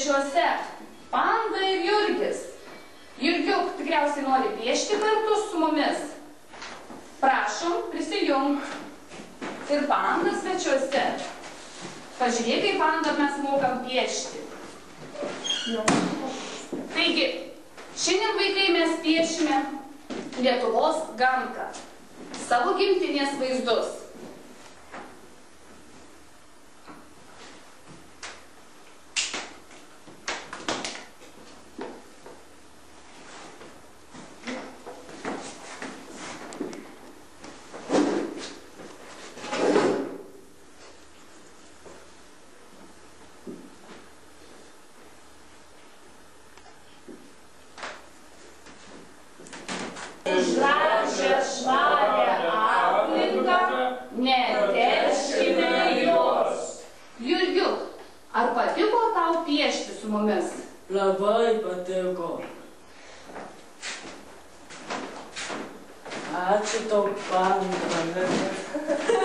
svečiuose Panda ir Jurgis. Jurgiuk, tikriausiai nori piešti kartu su mumis. Prašom, prisijunk. Ir Panda svečiuose. Pažiūrėk, kaip Panda mes mokam piešti. Taigi, šiandien vaikai mes piešime Lietuvos gamtą, savo gimtinės vaizdus. Išrašę švarę aplinką, neterškime jos. Jurgiuk, ar patiko tau piešti su mumis? Labai patiko. Ačiū tau, Panda.